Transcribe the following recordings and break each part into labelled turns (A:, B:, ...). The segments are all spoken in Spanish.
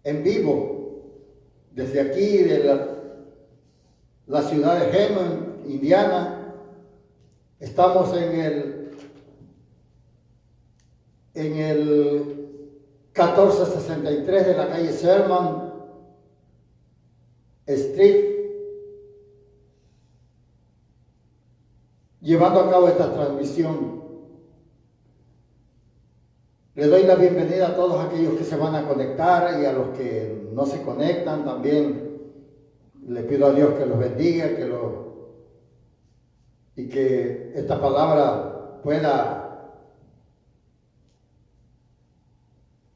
A: en vivo desde aquí de la ciudad de Hammond, Indiana. Estamos en el 1463 de la calle Sherman Street, llevando a cabo esta transmisión. Le doy la bienvenida a todos aquellos que se van a conectar y a los que no se conectan también. Le pido a Dios que los bendiga, y que esta palabra pueda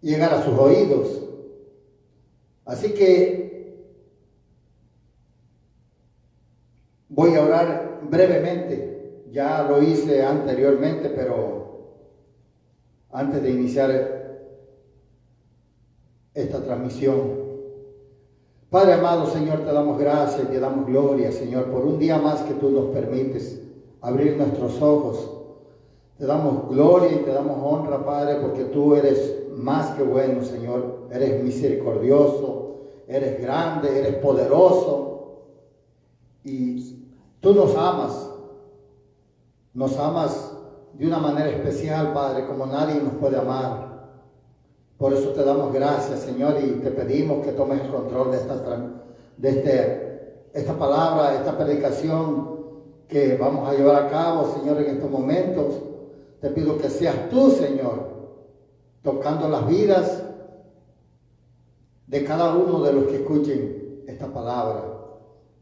A: llegar a sus oídos. Así que voy a orar brevemente. Ya lo hice anteriormente, pero antes de iniciar esta transmisión. Padre amado, Señor, te damos gracias y te damos gloria, Señor, por un día más que tú nos permites abrir nuestros ojos. Te damos gloria y te damos honra, Padre, porque tú eres más que bueno, Señor. Eres misericordioso, eres grande, eres poderoso. Y tú nos amas de una manera especial, Padre, como nadie nos puede amar. Por eso te damos gracias, Señor, y te pedimos que tomes el control de esta palabra, esta predicación que vamos a llevar a cabo, Señor, en estos momentos. Te pido que seas tú, Señor, tocando las vidas de cada uno de los que escuchen esta palabra.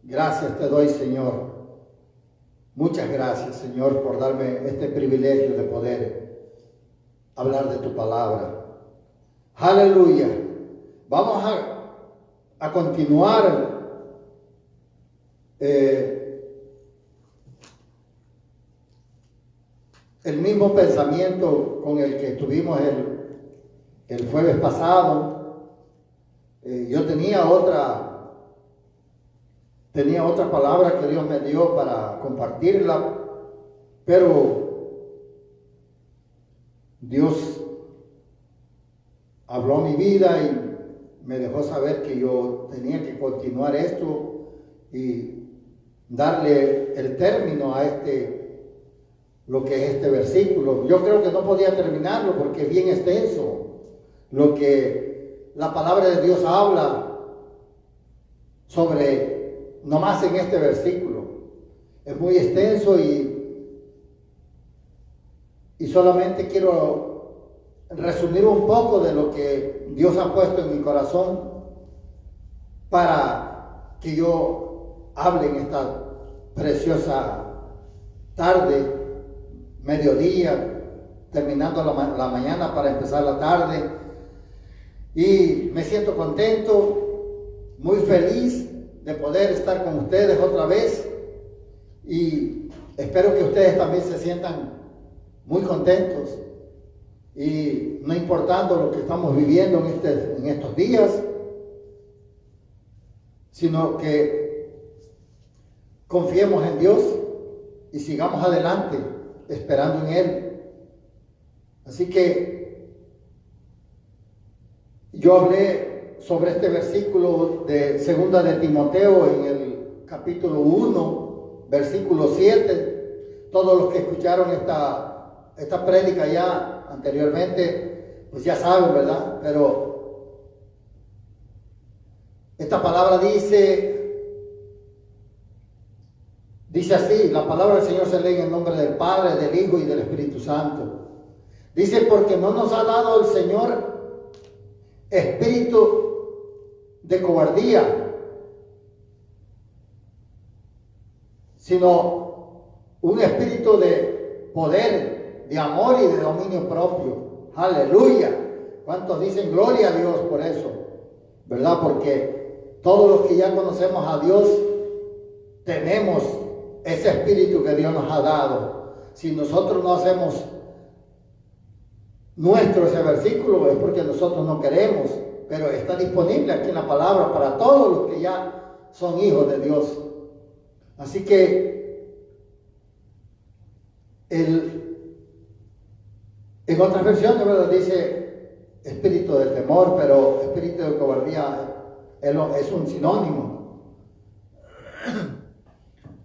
A: Gracias te doy, Señor. Muchas gracias, Señor, por darme este privilegio de poder hablar de tu palabra. Aleluya. Vamos a continuar el mismo pensamiento con el que estuvimos el jueves pasado. Yo tenía otra palabra que Dios me dio para compartirla, pero Dios habló a mi vida y me dejó saber que yo tenía que continuar esto y darle el término a lo que es este versículo. Yo creo que no podía terminarlo porque es bien extenso lo que la palabra de Dios habla sobre, nomás en este versículo. Es muy extenso y solamente quiero resumir un poco de lo que Dios ha puesto en mi corazón para que yo hable en esta preciosa tarde, mediodía, terminando la mañana para empezar la tarde. Y me siento contento, muy feliz de poder estar con ustedes otra vez, y espero que ustedes también se sientan muy contentos. Y no importando lo que estamos viviendo en estos días, sino que confiemos en Dios y sigamos adelante esperando en Él. Así que yo hablé sobre este versículo de 2 de Timoteo en el capítulo 1, versículo 7. Todos los que escucharon esta prédica ya anteriormente, pues ya saben, ¿verdad? Pero esta palabra dice así, la palabra del Señor se lee en el nombre del Padre, del Hijo y del Espíritu Santo. Dice, porque no nos ha dado el Señor espíritu de cobardía, sino un espíritu de poder, de amor y de dominio propio. Aleluya. ¿Cuántos dicen gloria a Dios por eso? ¿Verdad? Porque todos los que ya conocemos a Dios tenemos ese espíritu que Dios nos ha dado. Si nosotros no hacemos nuestro ese versículo, es porque nosotros no queremos, pero está disponible aquí en la palabra para todos los que ya son hijos de Dios. Así que en otras versiones, ¿verdad?, dice espíritu de temor, pero espíritu de cobardía es un sinónimo.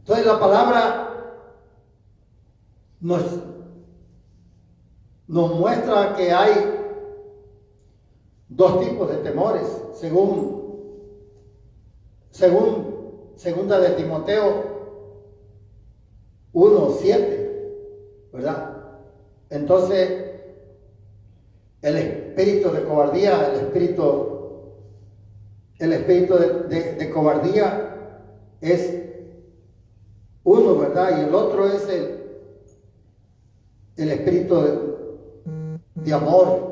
A: Entonces la palabra nos muestra que hay dos tipos de temores, según segunda de Timoteo 1:7, ¿verdad? Entonces, el espíritu de cobardía, el espíritu de cobardía es uno, ¿verdad? Y el otro es el espíritu de amor,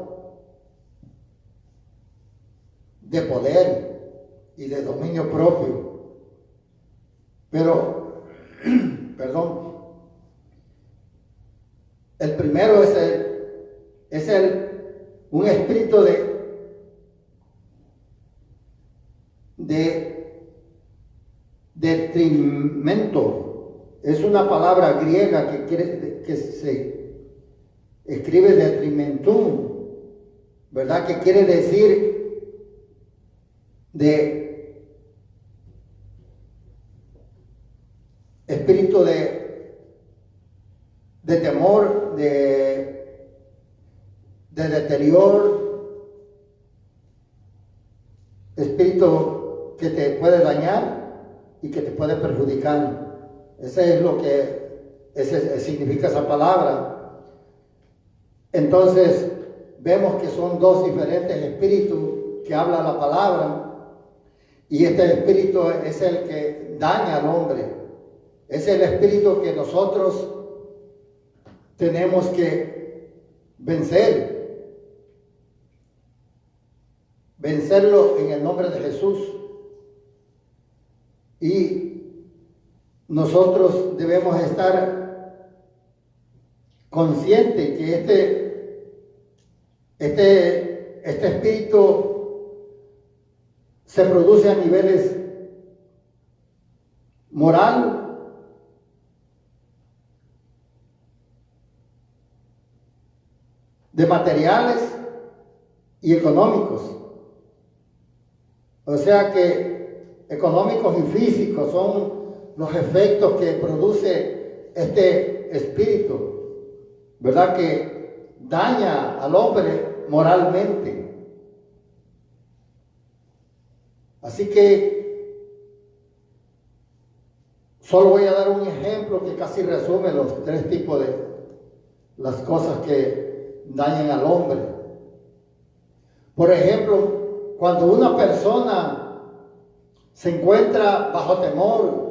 A: de poder y de dominio propio. Pero, perdón, el primero es un espíritu de detrimento. Es una palabra griega que se escribe detrimentum, ¿verdad? Que quiere decir de espíritu de temor, de deterioro, espíritu que te puede dañar y que te puede perjudicar. Ese es lo que significa esa palabra. Entonces, vemos que son dos diferentes espíritus que habla la palabra, y este espíritu es el que daña al hombre. Es el espíritu que nosotros tenemos que vencerlo en el nombre de Jesús. Y nosotros debemos estar conscientes que este espíritu se produce a niveles moral, de materiales y económicos. O sea que económicos y físicos son los efectos que produce este espíritu, ¿verdad? Que daña al hombre moralmente. Así que solo voy a dar un ejemplo que casi resume los tres tipos de las cosas que dañan al hombre. Por ejemplo, cuando una persona se encuentra bajo temor,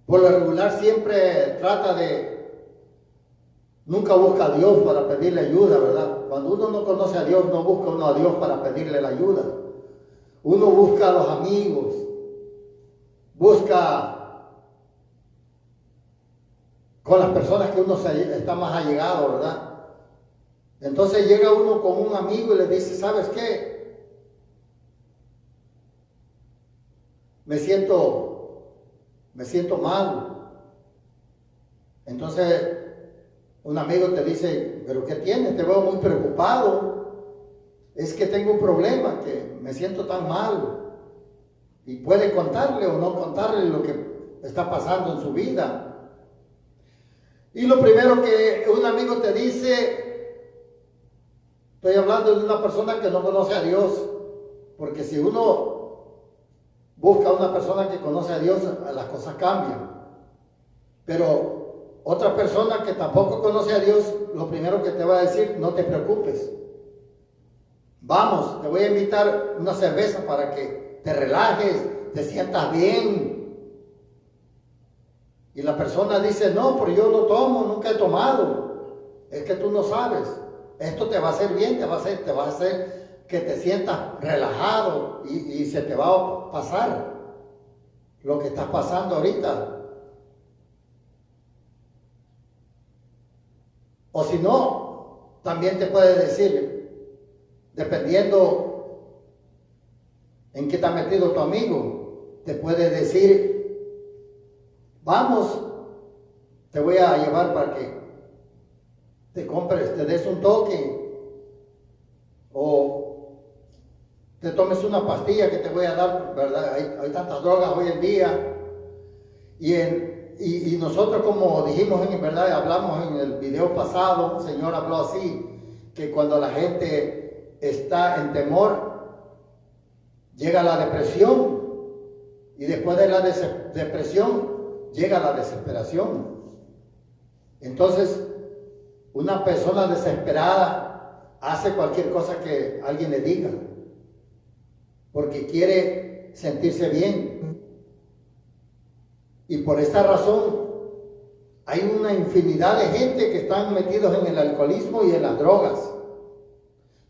A: por lo regular siempre nunca busca a Dios para pedirle ayuda, ¿verdad? Cuando uno no conoce a Dios, no busca uno a Dios para pedirle la ayuda. Uno busca a los amigos, busca con las personas que uno está más allegado, ¿verdad? Entonces llega uno con un amigo y le dice, ¿sabes qué? Me siento mal. Entonces un amigo te dice, ¿pero qué tienes? Te veo muy preocupado. Es que tengo un problema, que me siento tan mal. Y puede contarle o no contarle lo que está pasando en su vida. Y lo primero que un amigo te dice, estoy hablando de una persona que no conoce a Dios, porque si uno busca a una persona que conoce a Dios, las cosas cambian. Pero otra persona que tampoco conoce a Dios, lo primero que te va a decir, no te preocupes. Vamos, te voy a invitar una cerveza para que te relajes, te sientas bien. Y la persona dice, no, pero yo no tomo, nunca he tomado. Es que tú no sabes. Esto te va a hacer bien, te va a hacer que te sientas relajado y se te va a pasar lo que estás pasando ahorita. O si no, también te puede decir, dependiendo en qué está metido tu amigo, te puede decir, vamos, te voy a llevar para que te compres, te des un toque tomes una pastilla que te voy a dar, ¿verdad? Hay tantas drogas hoy en día. Y nosotros, como dijimos, en verdad, hablamos en el video pasado, el Señor habló así, que cuando la gente está en temor, llega la depresión, y después de la depresión llega la desesperación. Entonces, una persona desesperada hace cualquier cosa que alguien le diga, porque quiere sentirse bien. Y por esta razón hay una infinidad de gente que están metidos en el alcoholismo y en las drogas,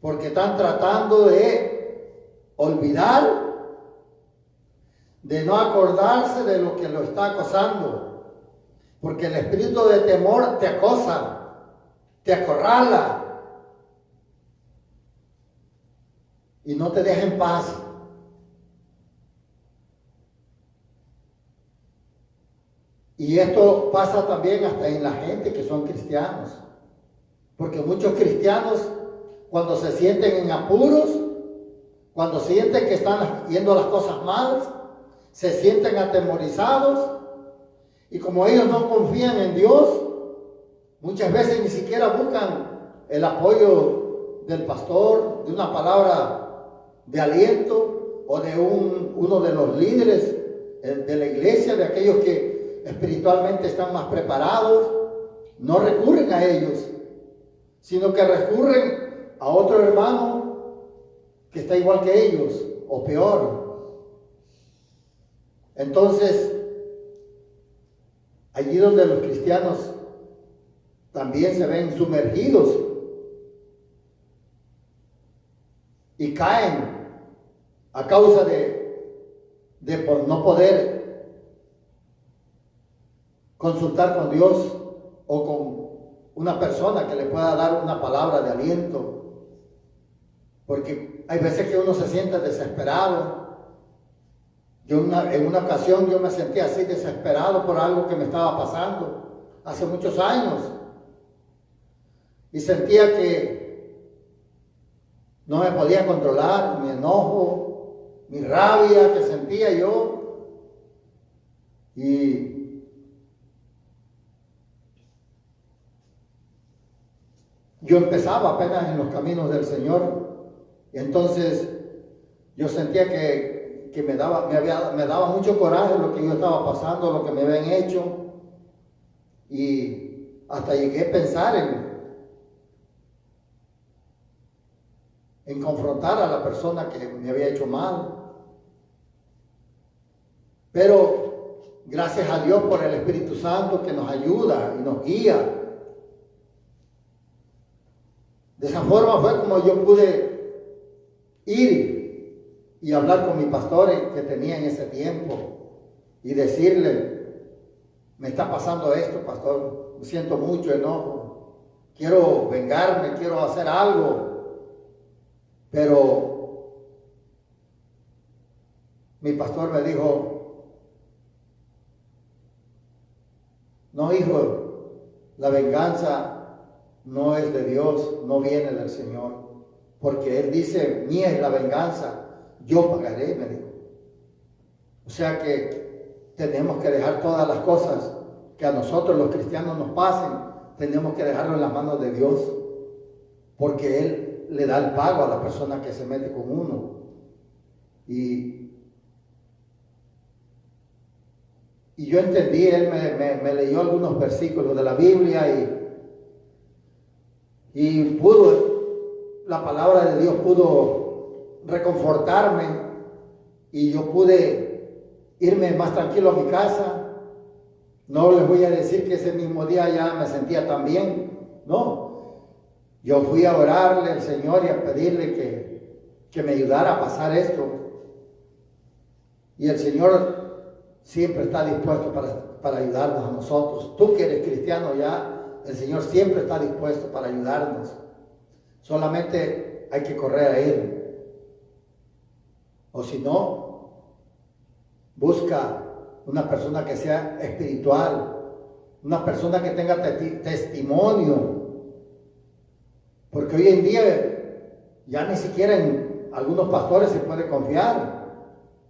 A: porque están tratando de olvidar, de no acordarse de lo que lo está acosando, porque el espíritu de temor te acosa, te acorrala y no te deja en paz. Y esto pasa también hasta en la gente que son cristianos, porque muchos cristianos, cuando se sienten en apuros, cuando sienten que están yendo las cosas mal, se sienten atemorizados, y como ellos no confían en Dios, muchas veces ni siquiera buscan el apoyo del pastor, de una palabra de aliento, o de uno de los líderes de la iglesia, de aquellos que espiritualmente están más preparados. No recurren a ellos, sino que recurren a otro hermano que está igual que ellos, o peor. Entonces, allí donde los cristianos también se ven sumergidos y caen a causa de por no poder consultar con Dios o con una persona que le pueda dar una palabra de aliento, porque hay veces que uno se siente desesperado. En una ocasión yo me sentí así desesperado por algo que me estaba pasando hace muchos años, y sentía que no me podía controlar mi enojo, mi rabia que sentía yo, y yo empezaba apenas en los caminos del Señor. Y entonces yo sentía que me daba mucho coraje lo que yo estaba pasando, lo que me habían hecho, y hasta llegué a pensar en confrontar a la persona que me había hecho mal. Pero gracias a Dios por el Espíritu Santo que nos ayuda y nos guía. De esa forma fue como yo pude ir y hablar con mi pastor que tenía en ese tiempo y decirle: me está pasando esto, pastor, me siento mucho enojo, quiero vengarme, quiero hacer algo, pero mi pastor me dijo: no, hijo, la venganza no es de Dios, no viene del Señor, porque Él dice: mía es la venganza, yo pagaré, me dijo. O sea que tenemos que dejar todas las cosas que a nosotros los cristianos nos pasen, tenemos que dejarlo en las manos de Dios, porque Él le da el pago a la persona que se mete con uno. Y yo entendí, Él me leyó algunos versículos de la Biblia, y la palabra de Dios pudo reconfortarme, y yo pude irme más tranquilo a mi casa. No les voy a decir que ese mismo día ya me sentía tan bien, no. Yo fui a orarle al Señor y a pedirle que me ayudara a pasar esto, y el Señor siempre está dispuesto para ayudarnos a nosotros. Tú que eres cristiano ya, el Señor siempre está dispuesto para ayudarnos. Solamente hay que correr a Él. O si no, busca una persona que sea espiritual, una persona que tenga testimonio. Porque hoy en día ya ni siquiera algunos pastores se puede confiar,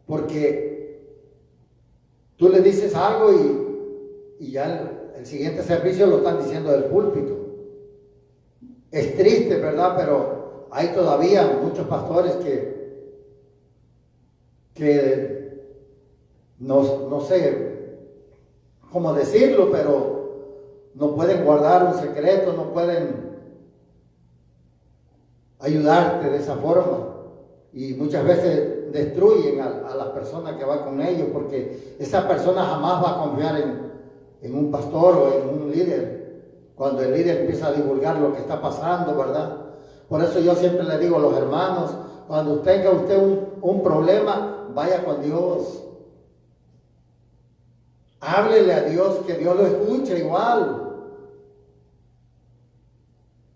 A: porque tú le dices algo y ya el siguiente servicio lo están diciendo del púlpito. Es triste, ¿verdad? Pero hay todavía muchos pastores que no sé cómo decirlo, pero no pueden guardar un secreto, no pueden ayudarte de esa forma. Y muchas veces destruyen a la persona que va con ellos, porque esa persona jamás va a confiar en un pastor o en un líder cuando el líder empieza a divulgar lo que está pasando, ¿verdad? Por eso yo siempre le digo a los hermanos, cuando tenga usted un problema, vaya con Dios. Háblele a Dios, que Dios lo escuche igual.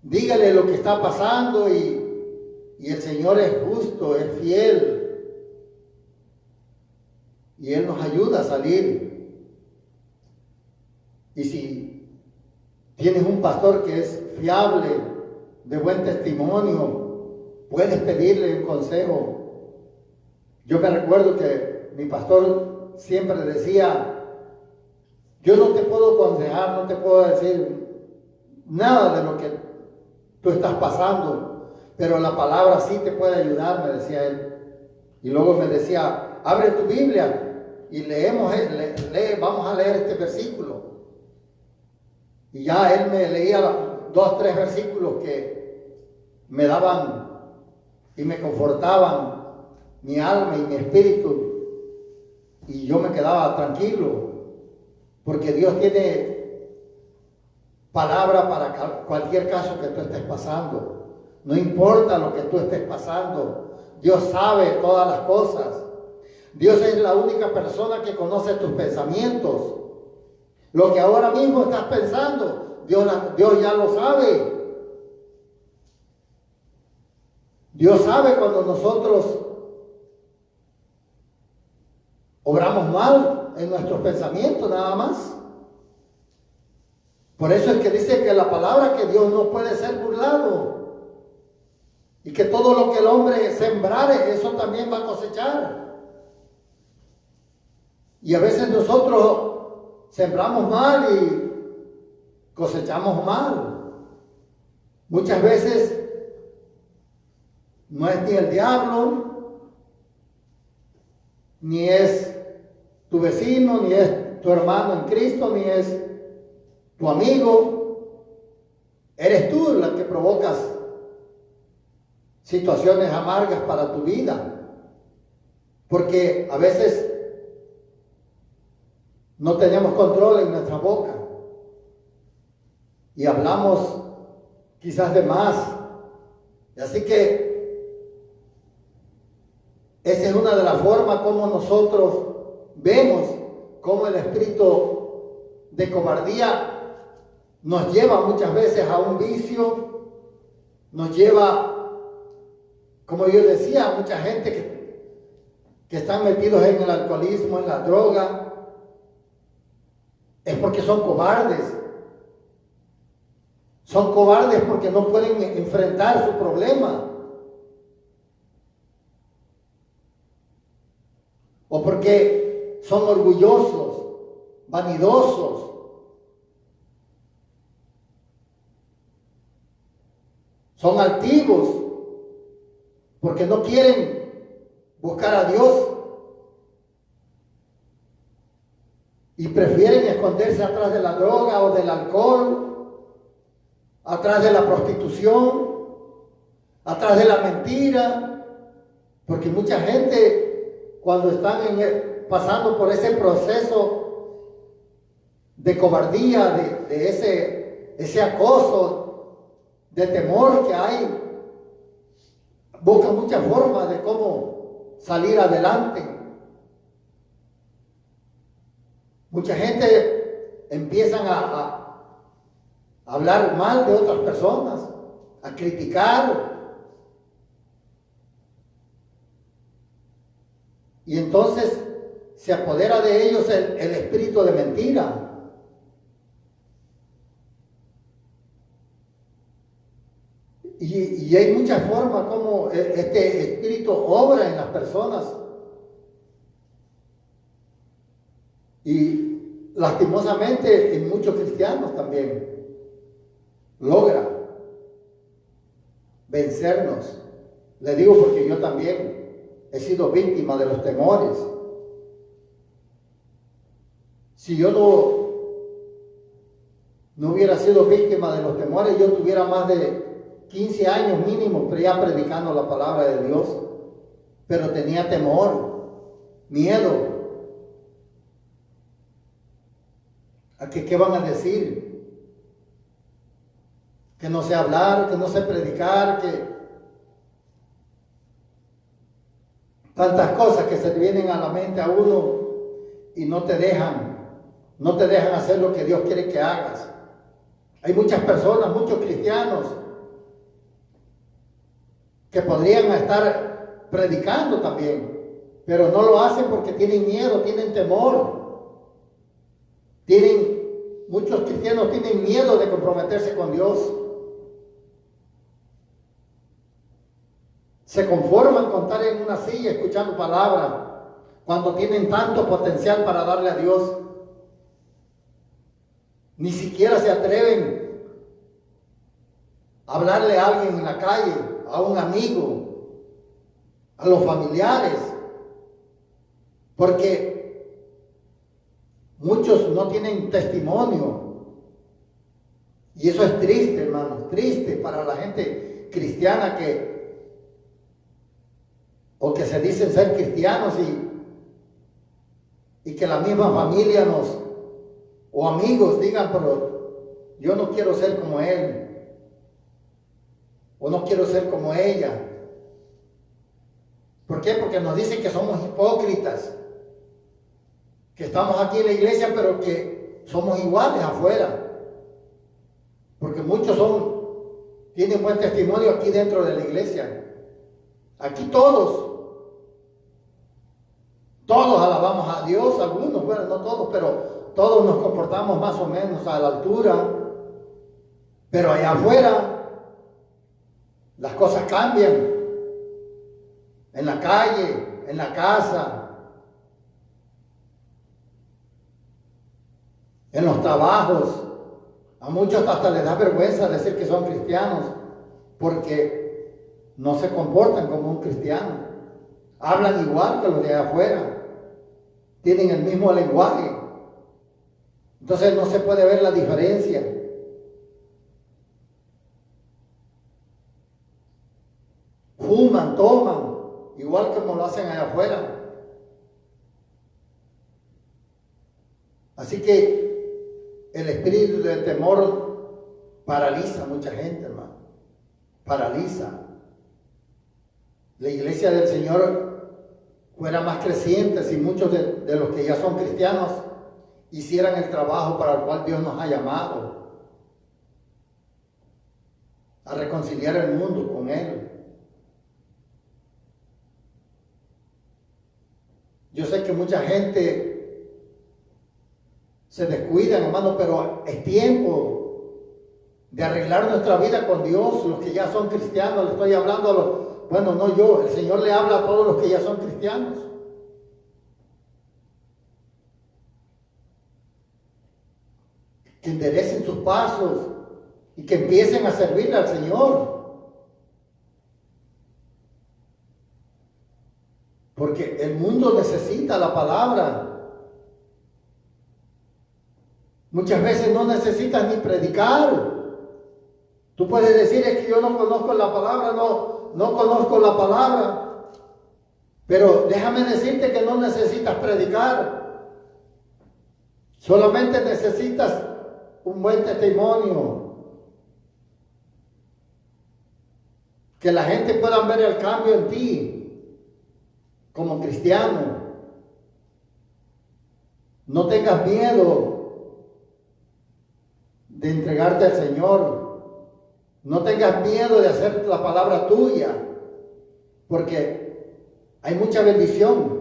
A: Dígale lo que está pasando y el Señor es justo, es fiel. Y Él nos ayuda a salir. Y si tienes un pastor que es fiable, de buen testimonio, puedes pedirle un consejo. Yo me recuerdo que mi pastor siempre decía, yo no te puedo aconsejar, no te puedo decir nada de lo que tú estás pasando, pero la palabra sí te puede ayudar, me decía él. Y luego me decía, abre tu Biblia y vamos a leer este versículo. Y ya él me leía 2, 3 versículos que me daban y me confortaban mi alma y mi espíritu, y yo me quedaba tranquilo. Porque Dios tiene palabra para cualquier caso que tú estés pasando. No importa lo que tú estés pasando. Dios sabe todas las cosas. Dios es la única persona que conoce tus pensamientos. Lo que ahora mismo estás pensando, Dios ya lo sabe. Dios sabe cuando nosotros obramos mal en nuestros pensamientos nada más. Por eso es que dice que la palabra que Dios no puede ser burlado, y que todo lo que el hombre sembrare, eso también va a cosechar. Y a veces nosotros sembramos mal y cosechamos mal. Muchas veces no es ni el diablo, ni es tu vecino, ni es tu hermano en Cristo, ni es tu amigo. Eres tú la que provocas situaciones amargas para tu vida. Porque a veces no tenemos control en nuestra boca y hablamos quizás de más. Así que esa es una de las formas como nosotros vemos cómo el espíritu de cobardía nos lleva muchas veces a un vicio, nos lleva, como yo decía, mucha gente que están metidos en el alcoholismo, en la droga, es porque son cobardes. Son cobardes porque no pueden enfrentar su problema. O porque son orgullosos, vanidosos. Son altivos porque no quieren buscar a Dios y prefieren esconderse atrás de la droga o del alcohol, atrás de la prostitución, atrás de la mentira, porque mucha gente cuando están pasando por ese proceso de cobardía, de ese acoso, de temor que hay, buscan muchas formas de cómo salir adelante. Mucha gente empiezan a hablar mal de otras personas, a criticar. Y entonces se apodera de ellos el espíritu de mentira. Y Y hay muchas formas como este espíritu obra en las personas. Y lastimosamente en muchos cristianos también logra vencernos. Le digo porque yo también he sido víctima de los temores. Si yo no hubiera sido víctima de los temores, yo tuviera más de 15 años mínimo, pero ya predicando la palabra de Dios. Pero tenía temor, miedo. ¿A qué van a decir? Que no sé hablar, que no sé predicar, que tantas cosas que se te vienen a la mente a uno y no te dejan hacer lo que Dios quiere que hagas. Hay muchas personas, muchos cristianos que podrían estar predicando también, pero no lo hacen porque tienen miedo, tienen temor. Muchos cristianos tienen miedo de comprometerse con Dios. Se conforman con estar en una silla escuchando palabra cuando tienen tanto potencial para darle a Dios. Ni siquiera se atreven a hablarle a alguien en la calle, a un amigo, a los familiares, porque muchos no tienen testimonio. Y eso es triste, hermanos, triste para la gente cristiana que se dicen ser cristianos y que la misma familia o amigos digan, pero yo no quiero ser como él, o no quiero ser como ella. ¿Por qué? Porque nos dicen que somos hipócritas, que estamos aquí en la iglesia, pero que somos iguales afuera. Porque muchos tienen buen testimonio aquí dentro de la iglesia. Aquí todos alabamos a Dios, algunos, bueno, no todos, pero todos nos comportamos más o menos a la altura. Pero allá afuera las cosas cambian. En la calle, en la casa, en los trabajos. A muchos hasta les da vergüenza decir que son cristianos porque no se comportan como un cristiano. Hablan igual que los de afuera. Tienen el mismo lenguaje. Entonces no se puede ver la diferencia. Fuman, toman, igual como lo hacen allá afuera. Así que el espíritu de temor paraliza a mucha gente, hermano. Paraliza. La iglesia del Señor fuera más creciente si muchos de los que ya son cristianos hicieran el trabajo para el cual Dios nos ha llamado, a reconciliar el mundo con Él. Yo sé que mucha gente se descuidan, hermano, pero es tiempo de arreglar nuestra vida con Dios. Los que ya son cristianos, le estoy hablando a los, bueno, no yo, el Señor le habla a todos los que ya son cristianos. Que enderecen sus pasos y que empiecen a servirle al Señor. Porque el mundo necesita la palabra. Muchas veces no necesitas ni predicar. Tú puedes decir, es que yo no conozco la palabra, no conozco la palabra. Pero déjame decirte que no necesitas predicar. Solamente necesitas un buen testimonio. Que la gente pueda ver el cambio en ti como cristiano. No tengas miedo de entregarte al Señor. No tengas miedo de hacer la palabra tuya, porque hay mucha bendición.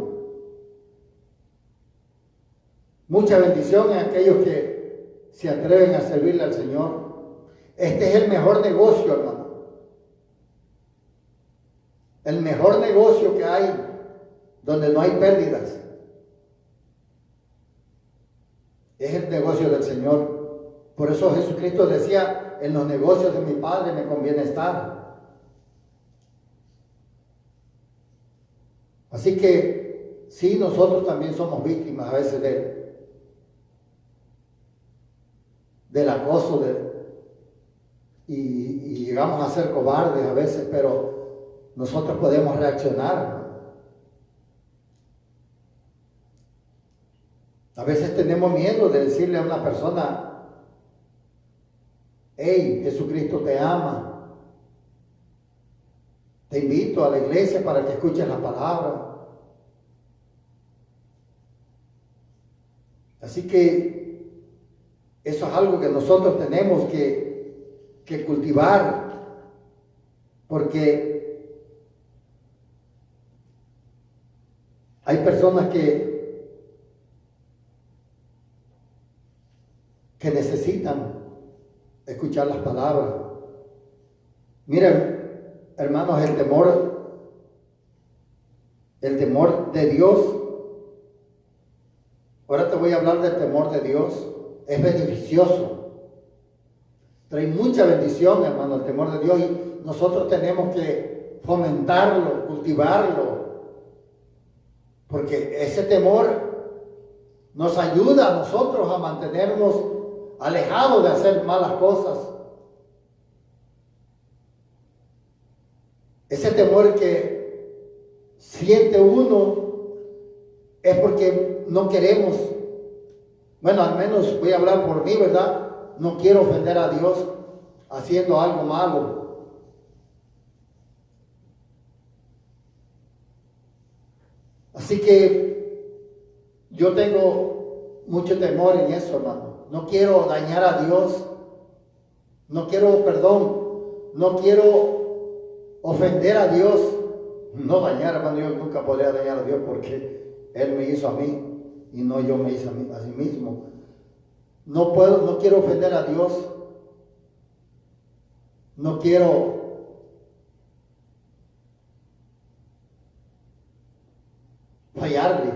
A: Mucha bendición en aquellos que se atreven a servirle al Señor. Este es el mejor negocio, hermano. El mejor negocio que hay, donde no hay pérdidas, es el negocio del Señor. Por eso Jesucristo decía, en los negocios de mi Padre me conviene estar. Así que sí, nosotros también somos víctimas a veces del acoso y llegamos a ser cobardes a veces, pero nosotros podemos reaccionar. A veces tenemos miedo de decirle a una persona, hey, Jesucristo te ama, te invito a la iglesia para que escuches la palabra. Así que eso es algo que nosotros tenemos que cultivar, porque hay personas que necesitan escuchar las palabras. Miren, hermanos, el temor de Dios. Ahora te voy a hablar del temor de Dios. Es beneficioso. Trae mucha bendición, hermano, el temor de Dios. Y nosotros tenemos que fomentarlo, cultivarlo. Porque ese temor nos ayuda a nosotros a mantenernos alejados de hacer malas cosas. Ese temor que siente uno es porque no queremos, bueno, al menos voy a hablar por mí, ¿verdad? No quiero ofender a Dios haciendo algo malo. Así que yo tengo mucho temor en eso, hermano. No quiero dañar a Dios. No quiero ofender a Dios. No dañar, hermano. Yo nunca podría dañar a Dios porque Él me hizo a mí y no yo me hice a mí mismo. No quiero ofender a Dios. No quiero fallarle.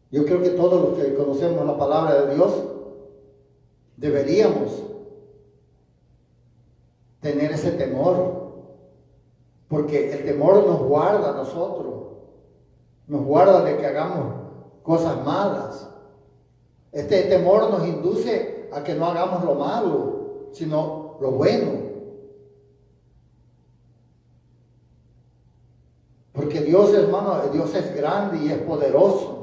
A: Yo creo que todos los que conocemos la palabra de Dios deberíamos tener ese temor, porque el temor nos guarda a nosotros, nos guarda de que hagamos cosas malas. Este temor nos induce a que no hagamos lo malo, sino lo bueno. Porque Dios, hermano, Dios es grande y es poderoso.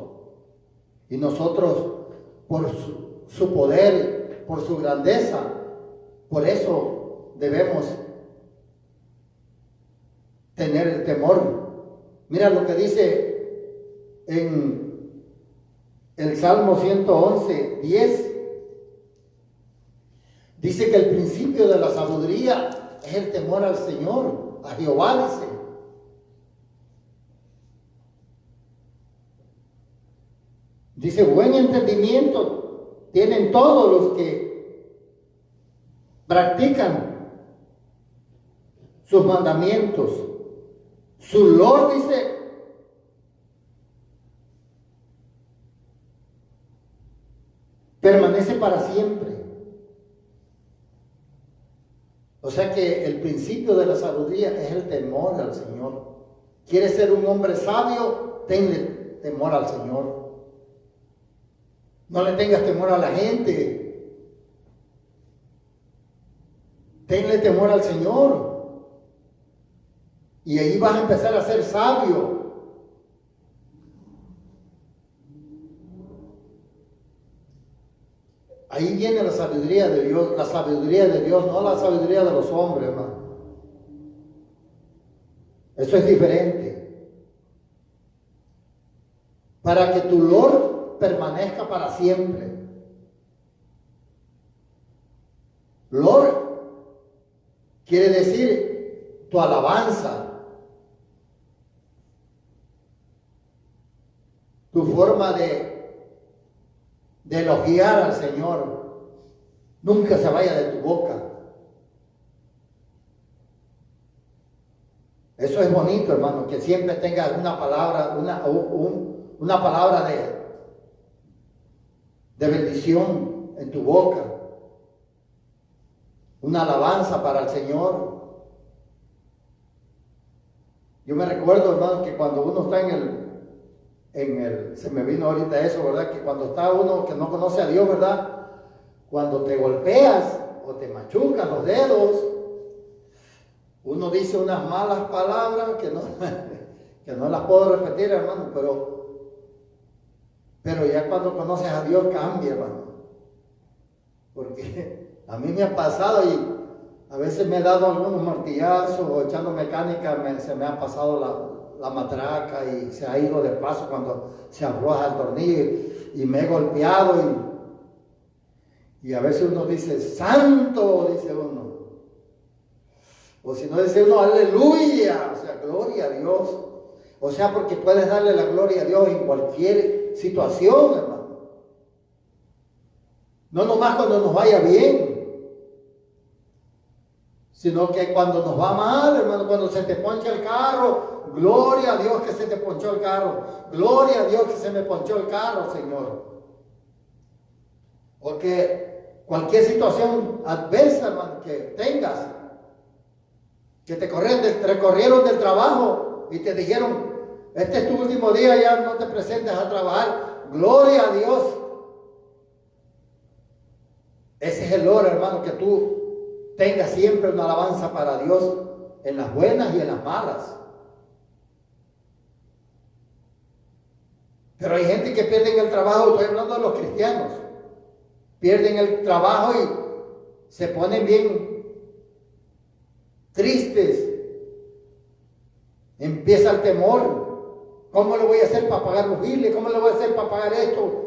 A: Y nosotros, por su poder, por su grandeza, por eso debemos tener el temor. Mira lo que dice en el Salmo 111, 10. Dice que el principio de la sabiduría es el temor al Señor, a Jehová, dice. Dice, buen entendimiento tienen todos los que practican sus mandamientos. Su Lord, dice, permanece para siempre. O sea que el principio de la sabiduría es el temor al Señor. ¿Quieres ser un hombre sabio? Tenle temor al Señor. No le tengas temor a la gente. Tenle temor al Señor. Y ahí vas a empezar a ser sabio. Ahí viene la sabiduría de Dios, no la sabiduría de los hombres, hermano. Eso es diferente. Para que tu Lord permanezca para siempre. Lord quiere decir tu alabanza, tu forma de elogiar al Señor. Nunca se vaya de tu boca. Eso es bonito, hermano, que siempre tengas una palabra, una palabra de bendición en tu boca, una alabanza para el Señor. Yo me recuerdo, hermano, que cuando uno está se me vino ahorita eso, ¿verdad? Que cuando está uno que no conoce a Dios, ¿verdad? Cuando te golpeas o te machucas los dedos, uno dice unas malas palabras que no, que no las puedo repetir, hermano, pero ya cuando conoces a Dios cambia, hermano. Porque a mí me ha pasado y a veces me he dado algunos martillazos o echando mecánica, se me ha pasado la matraca y se ha ido de paso cuando se afloja el tornillo y me he golpeado y a veces uno dice, santo, dice uno. O si no dice uno, aleluya, o sea, gloria a Dios. O sea, porque puedes darle la gloria a Dios en cualquier situación, hermano. No nomás cuando nos vaya bien, sino que cuando nos va mal, hermano, cuando se te poncha el carro, gloria a Dios que se te ponchó el carro. Gloria a Dios que se me ponchó el carro, Señor. Porque cualquier situación adversa, hermano, que tengas, que te corrieron del trabajo y te dijeron, este es tu último día, ya no te presentes a trabajar. Gloria a Dios. Ese es el oro, hermano, que tú tengas siempre una alabanza para Dios en las buenas y en las malas. Pero hay gente que pierde el trabajo, estoy hablando de los cristianos, pierden el trabajo y se ponen bien tristes, empieza el temor. ¿Cómo le voy a hacer para pagar los biles? ¿Cómo le voy a hacer para pagar esto?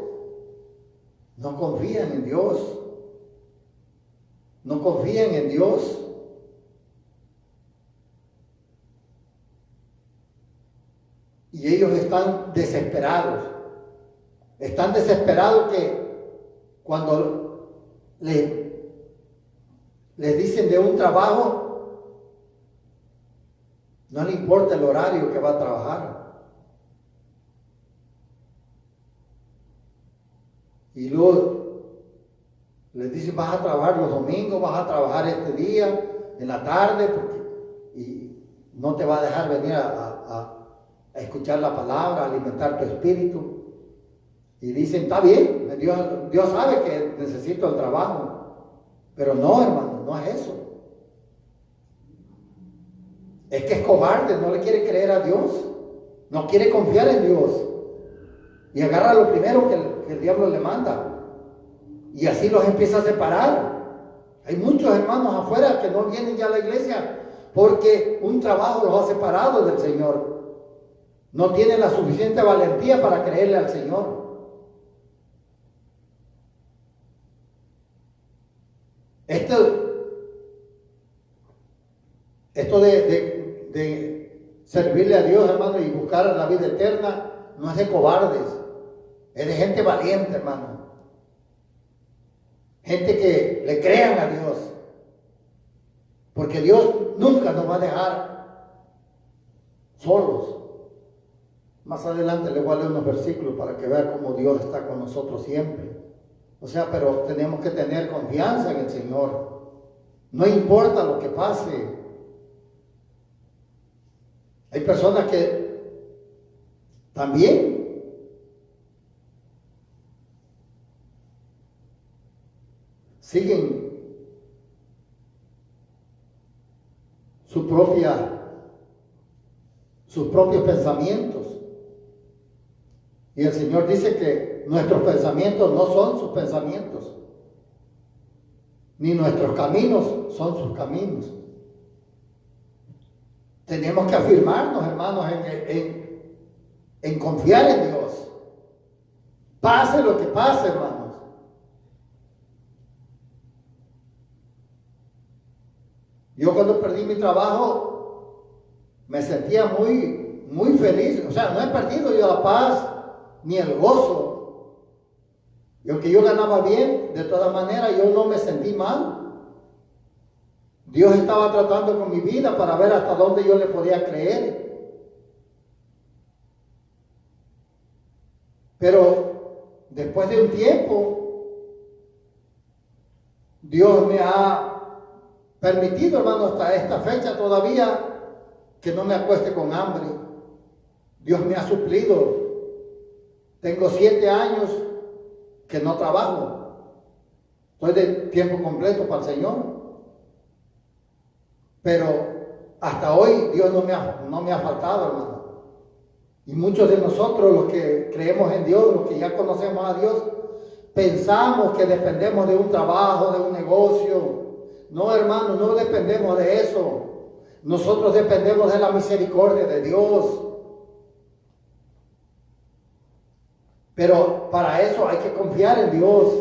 A: No confían en Dios. No confían en Dios. Y ellos están desesperados. Están desesperados que cuando les dicen de un trabajo, no le importa el horario que va a trabajar. Y luego les dicen, vas a trabajar los domingos, vas a trabajar este día, en la tarde, y no te va a dejar venir a escuchar la palabra, a alimentar tu espíritu. Y dicen, está bien, Dios sabe que necesito el trabajo. Pero no, hermano, no es eso. Es que es cobarde, no le quiere creer a Dios, no quiere confiar en Dios y agarra lo primero que el diablo le manda y así los empieza a separar. Hay muchos hermanos afuera que no vienen ya a la iglesia porque un trabajo los ha separado del Señor. No tienen la suficiente valentía para creerle al Señor. Esto de servirle a Dios, hermano, y buscar la vida eterna, no es de cobardes, es de gente valiente, hermano. Gente que le crean a Dios. Porque Dios nunca nos va a dejar solos. Más adelante les voy a leer unos versículos para que vean cómo Dios está con nosotros siempre. O sea, pero tenemos que tener confianza en el Señor. No importa lo que pase. Hay personas que también siguen sus propios pensamientos. Y el Señor dice que nuestros pensamientos no son sus pensamientos, ni nuestros caminos son sus caminos. Tenemos que afirmarnos, hermanos, en confiar en Dios. Pase lo que pase, hermanos. Yo cuando perdí mi trabajo me sentía muy feliz. O sea, no he perdido yo la paz ni el gozo. Y aunque yo ganaba bien, de todas maneras yo no me sentí mal. Dios estaba tratando con mi vida para ver hasta dónde yo le podía creer. Pero después de un tiempo, Dios me ha permitido, hermano, hasta esta fecha todavía, que no me acueste con hambre. Dios me ha suplido. Tengo 7 años que no trabajo. Estoy de tiempo completo para el Señor. Pero hasta hoy Dios no me ha faltado, hermano. Y muchos de nosotros, los que creemos en Dios, los que ya conocemos a Dios, pensamos que dependemos de un trabajo, de un negocio. No, hermano, no dependemos de eso. Nosotros dependemos de la misericordia de Dios. Pero para eso hay que confiar en Dios.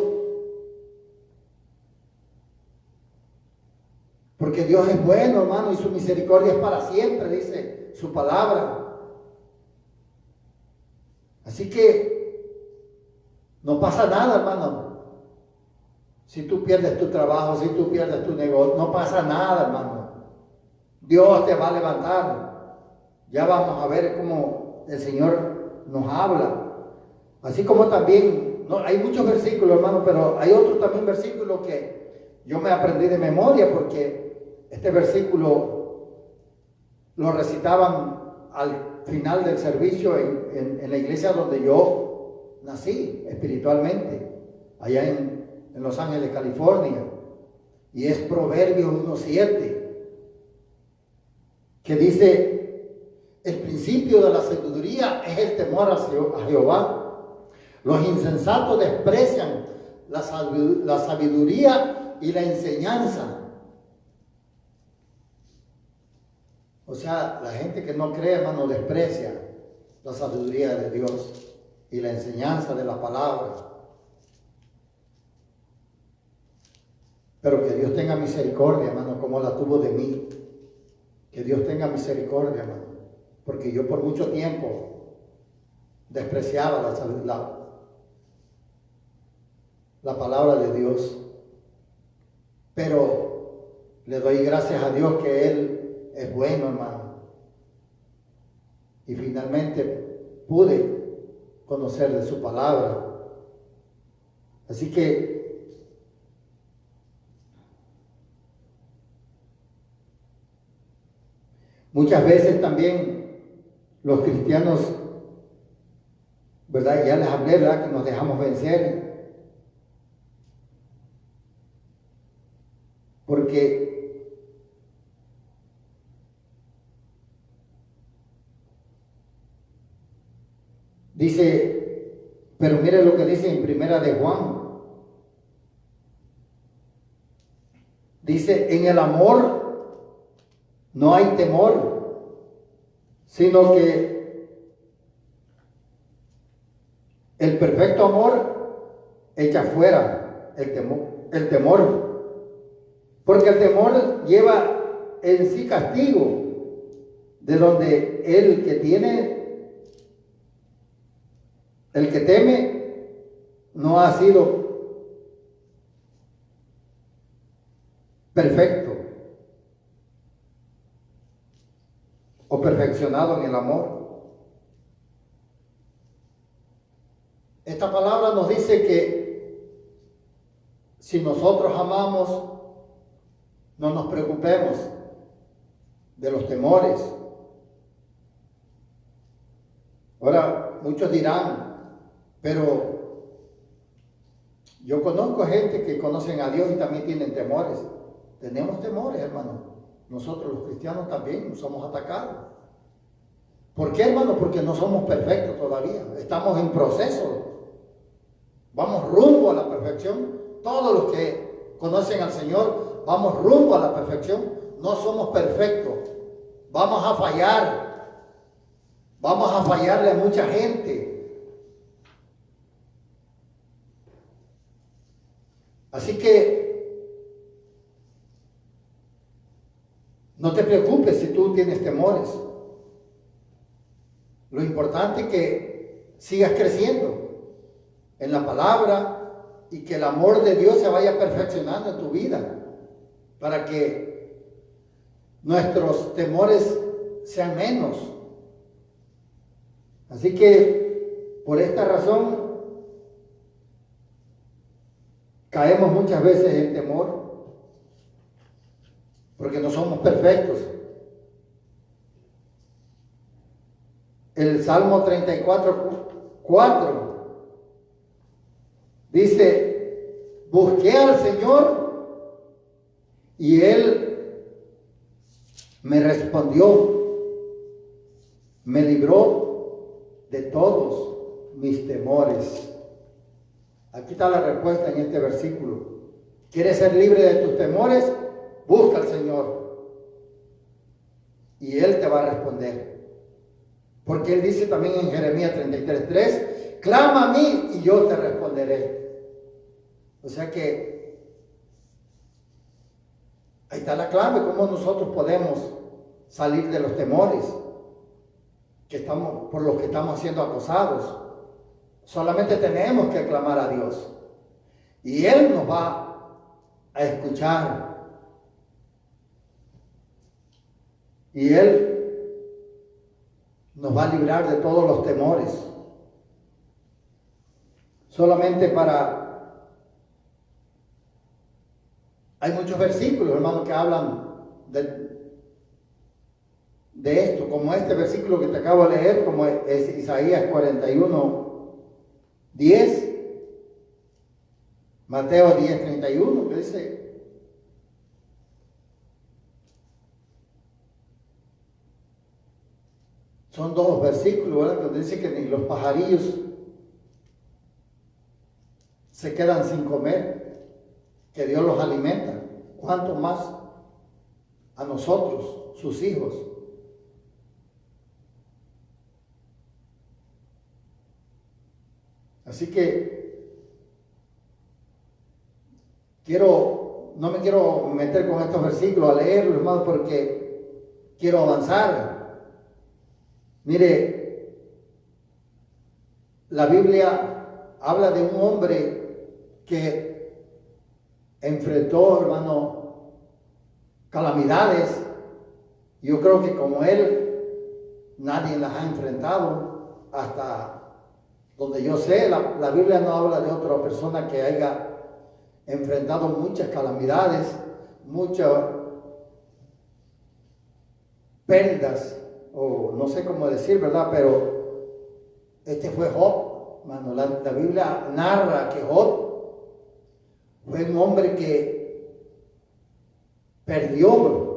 A: Porque Dios es bueno, hermano, y su misericordia es para siempre, dice su palabra. Así que no pasa nada, hermano. Si tú pierdes tu trabajo, si tú pierdes tu negocio, no pasa nada, hermano. Dios te va a levantar. Ya vamos a ver cómo el Señor nos habla. Así como también, no, hay muchos versículos, hermano, pero hay otros también versículos que yo me aprendí de memoria, porque este versículo lo recitaban al final del servicio en la iglesia donde yo nací espiritualmente, allá en Los Ángeles, California. Y es Proverbios 1:7, que dice: el principio de la sabiduría es el temor a Jehová. Los insensatos desprecian la sabiduría y la enseñanza. O sea, la gente que no cree, hermano, desprecia la sabiduría de Dios y la enseñanza de la palabra. Pero que Dios tenga misericordia, hermano, como la tuvo de mí. Que Dios tenga misericordia, hermano. Porque yo por mucho tiempo despreciaba la palabra de Dios. Pero le doy gracias a Dios que Él es bueno, hermano. Y finalmente pude conocer de su palabra. Así que muchas veces también los cristianos, ¿verdad? Ya les hablé, ¿verdad? Que nos dejamos vencer. Porque dice, pero mire lo que dice en Primera de Juan. Dice: en el amor no hay temor, sino que el perfecto amor echa fuera el temor. Porque el temor lleva en sí castigo, de donde el que teme, no ha sido perfecto o perfeccionado en el amor. Esta palabra nos dice que si nosotros amamos, no nos preocupemos de los temores. Ahora, muchos dirán, pero yo conozco gente que conocen a Dios y también tienen temores. Tenemos temores, hermano. Nosotros los cristianos también somos atacados. ¿Por qué, hermano? Porque no somos perfectos todavía. Estamos en proceso. Vamos rumbo a la perfección. Todos los que conocen al Señor, vamos rumbo a la perfección. No somos perfectos. Vamos a fallar. Vamos a fallarle a mucha gente. Así que no te preocupes si tú tienes temores. Lo importante es que sigas creciendo en la palabra y que el amor de Dios se vaya perfeccionando en tu vida, para que nuestros temores sean menos. Así que por esta razón caemos muchas veces en temor, porque no somos perfectos. El Salmo 34:4 dice: busqué al Señor y Él me respondió, me libró de todos mis temores. Aquí está la respuesta en este versículo. ¿Quieres ser libre de tus temores? Busca al Señor y Él te va a responder. Porque Él dice también en Jeremías 33:3, clama a mí y yo te responderé. O sea que ahí está la clave, cómo nosotros podemos salir de los temores por los que estamos siendo acosados. Solamente tenemos que clamar a Dios y Él nos va a escuchar. Y Él nos va a librar de todos los temores. Solamente hay muchos versículos, hermanos, que hablan de esto, como este versículo que te acabo de leer, como es Isaías 41:10, Mateo 10:31, que dice: son dos versículos, ¿verdad?, donde dice que ni los pajarillos se quedan sin comer, que Dios los alimenta. ¿Cuánto más a nosotros, sus hijos? Así que no me quiero meter con estos versículos a leerlos, hermano, porque quiero avanzar. Mire, la Biblia habla de un hombre que enfrentó, hermano, calamidades. Yo creo que como él, nadie las ha enfrentado hasta donde yo sé. La Biblia no habla de otra persona que haya enfrentado muchas calamidades, muchas pérdidas, o no sé cómo decir, ¿verdad? Pero este fue Job, hermano. La Biblia narra que Job fue un hombre que perdió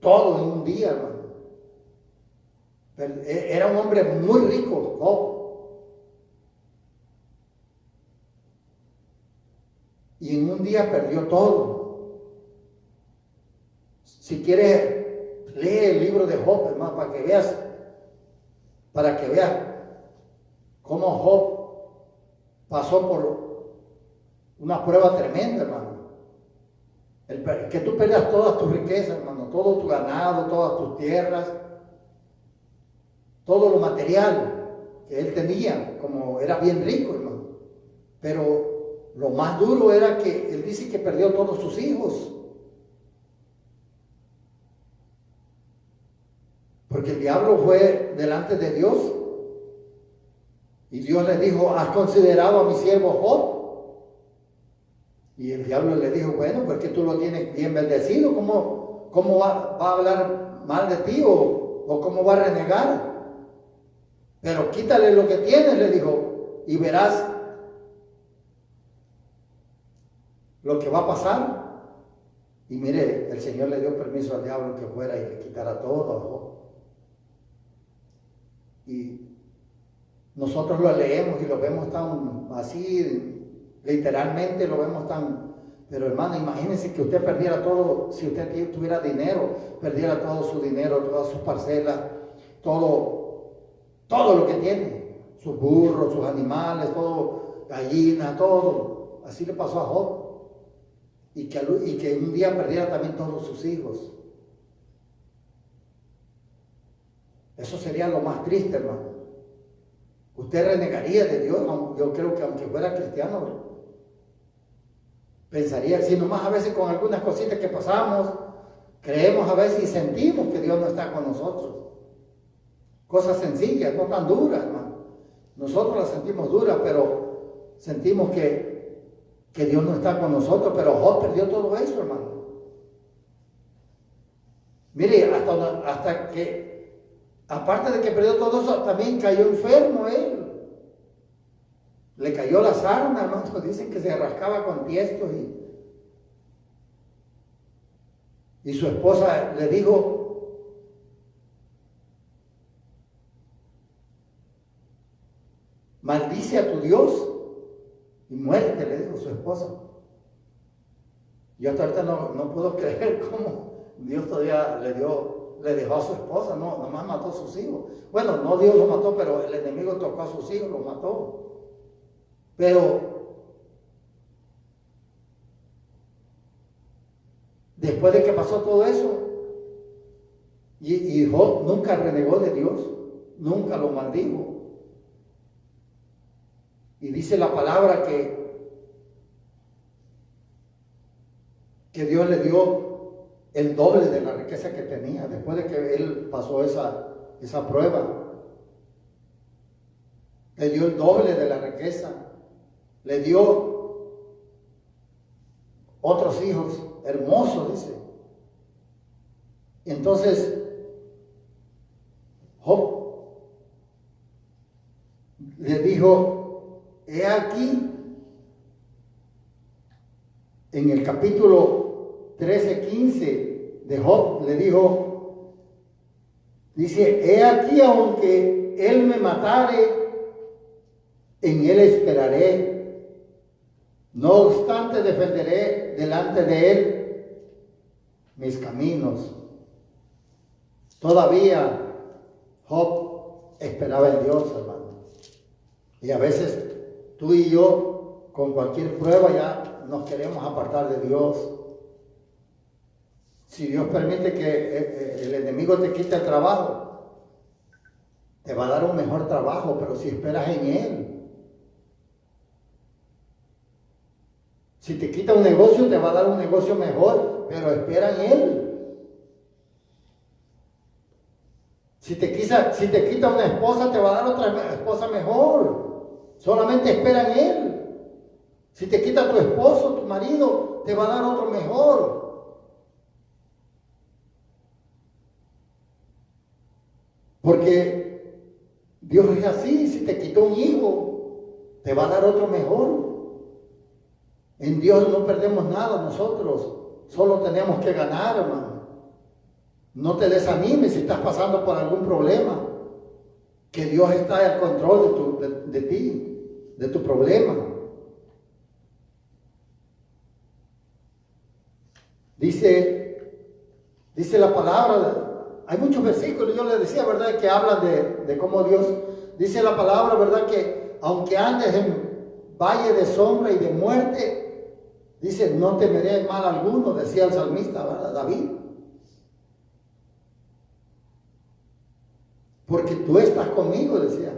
A: todo en un día, hermano. Era un hombre muy rico, Job. Y en un día perdió todo. Si quieres, lee el libro de Job, hermano, para que veas cómo Job pasó por una prueba tremenda, hermano. Que tú pierdas todas tus riquezas, hermano, todo tu ganado, todas tus tierras, todo lo material que él tenía, como era bien rico, hermano. Pero lo más duro era que él dice que perdió todos sus hijos. Porque el diablo fue delante de Dios y Dios le dijo: ¿has considerado a mi siervo Job? Y el diablo le dijo: bueno, pues que tú lo tienes bien bendecido, ¿cómo va a hablar mal de ti o cómo va a renegar? Pero quítale lo que tienes, le dijo, y verás lo que va a pasar. Y mire, el Señor le dio permiso al diablo que fuera y le quitara todo a Job. Y nosotros lo leemos y lo vemos tan así, literalmente lo vemos tan... Pero hermano, imagínense que usted perdiera todo. Si usted tuviera dinero, perdiera todo su dinero, todas sus parcelas, todo lo que tiene, sus burros, sus animales, todo, gallinas, todo. Así le pasó a Job. Y que un día perdiera también todos sus hijos. Eso sería lo más triste, hermano. Usted renegaría de Dios. Yo creo que aunque fuera cristiano, pensaría, si nomás a veces con algunas cositas que pasamos, Creemos a veces y sentimos que Dios no está con nosotros. Cosas sencillas, no tan duras, hermano. Nosotros las sentimos duras, pero sentimos que Dios no está con nosotros. Pero Job perdió todo eso, hermano. Mire, hasta que, aparte de que perdió todo eso, también cayó enfermo él. Le cayó la sarna, hermano. Dicen que se rascaba con tiestos y su esposa le dijo: maldice a tu Dios y muérete, le dijo su esposa. Yo hasta ahorita no puedo creer cómo Dios todavía le dejó a su esposa, nomás mató a sus hijos. Bueno, no Dios lo mató, pero el enemigo tocó a sus hijos, los mató. Pero después de que pasó todo eso, y Job nunca renegó de Dios, nunca lo maldijo. Y dice la palabra que Dios le dio el doble de la riqueza que tenía después de que él pasó esa prueba. Le dio el doble de la riqueza, le dio otros hijos hermosos, dice. Entonces Job le dijo: he aquí, en el capítulo 13:15 de Job, le dijo, dice: he aquí, aunque él me matare, en él esperaré, no obstante defenderé delante de él mis caminos. Todavía Job esperaba en Dios, hermano. Y a veces tú y yo, con cualquier prueba, ya nos queremos apartar de Dios. Si Dios permite que el enemigo te quite el trabajo, te va a dar un mejor trabajo, pero si esperas en Él. Si te quita un negocio, te va a dar un negocio mejor, pero espera en Él. Si te quita una esposa, te va a dar otra esposa mejor. Solamente espera en Él. Si te quita tu esposo, tu marido, te va a dar otro mejor. Porque Dios es así. Si te quitó un hijo, te va a dar otro mejor. En Dios no perdemos nada nosotros. Solo tenemos que ganar, hermano. No te desanimes si estás pasando por algún problema. Que Dios está al control de ti, de tu problema. Dice la palabra, hay muchos versículos, yo les decía, ¿verdad?, que hablan de cómo Dios, dice la palabra, ¿verdad?, que aunque andes en valle de sombra y de muerte, dice, no temeré mal alguno, decía el salmista, ¿verdad?, David. Porque tú estás conmigo, decía.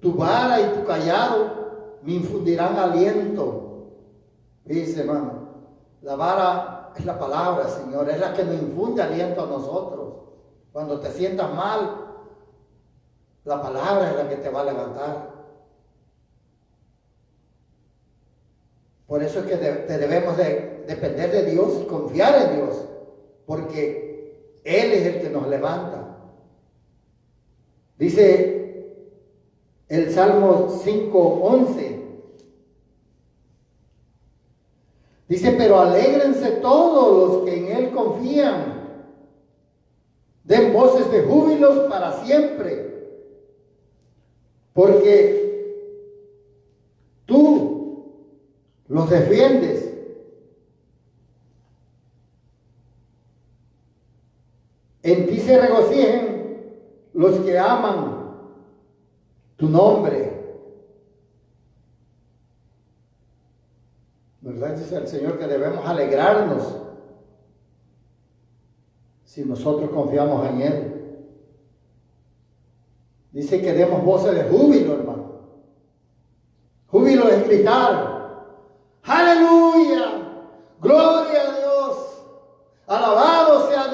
A: Tu vara y tu callado me infundirán aliento. Dice, hermano, la vara es la palabra, Señor, es la que nos infunde aliento a nosotros. Cuando te sientas mal, la palabra es la que te va a levantar. Por eso es que debemos de depender de Dios y confiar en Dios, porque Él es el que nos levanta. Dice el Salmo 5:11. Dice, pero alégrense todos los que en Él confían. Den voces de júbilos para siempre. Porque tú los defiendes. En ti se regocijen los que aman tu nombre. ¿Verdad? Dice el Señor que debemos alegrarnos si nosotros confiamos en Él. Dice que demos voces de júbilo, hermano. Júbilo es gritar: ¡aleluya! ¡Gloria a Dios! ¡Alabado sea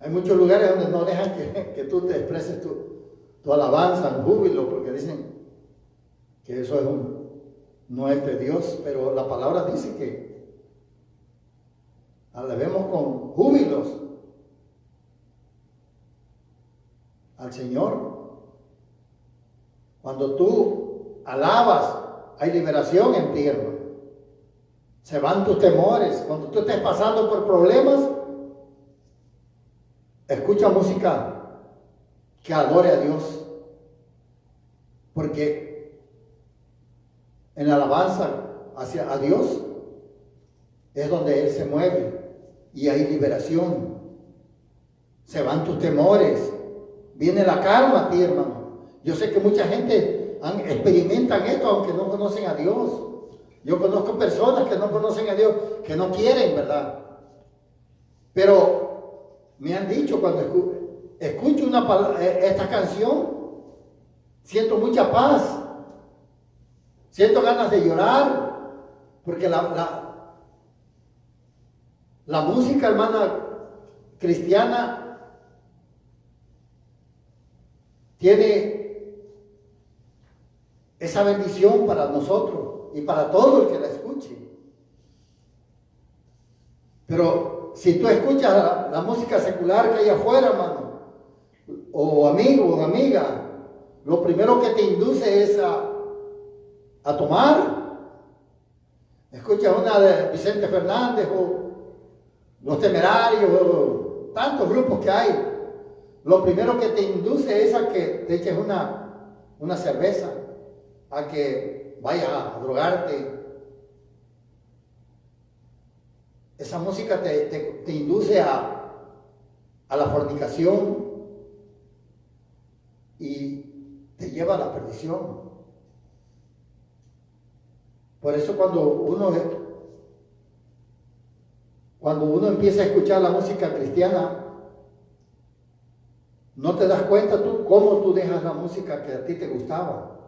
A: Hay muchos lugares donde no dejan que tú te expreses tu alabanza, un júbilo, porque dicen que eso no es de Dios, pero la palabra dice que alabemos con júbilos al Señor. Cuando tú alabas, hay liberación en ti, hermano. Se van tus temores. Cuando tú estés pasando por problemas, escucha música que adore a Dios. Porque en la alabanza hacia a Dios es donde Él se mueve y hay liberación. Se van tus temores. Viene la calma a ti, hermano. Yo sé que mucha gente experimentan esto aunque no conocen a Dios. Yo conozco personas que no conocen a Dios, que no quieren, ¿verdad? Pero me han dicho cuando escucho esta canción, siento mucha paz, siento ganas de llorar, porque la música, hermana, cristiana tiene esa bendición para nosotros y para todo el que la escuche. Pero si tú escuchas la música secular que hay afuera, hermano, o amigo o amiga, lo primero que te induce es a tomar. Escuchas una de Vicente Fernández o Los Temerarios o tantos grupos que hay. Lo primero que te induce es a que te eches una cerveza, a que vayas a drogarte. Esa música te induce a la fornicación y te lleva a la perdición. Por eso cuando uno empieza a escuchar la música cristiana, no te das cuenta tú cómo tú dejas la música que a ti te gustaba.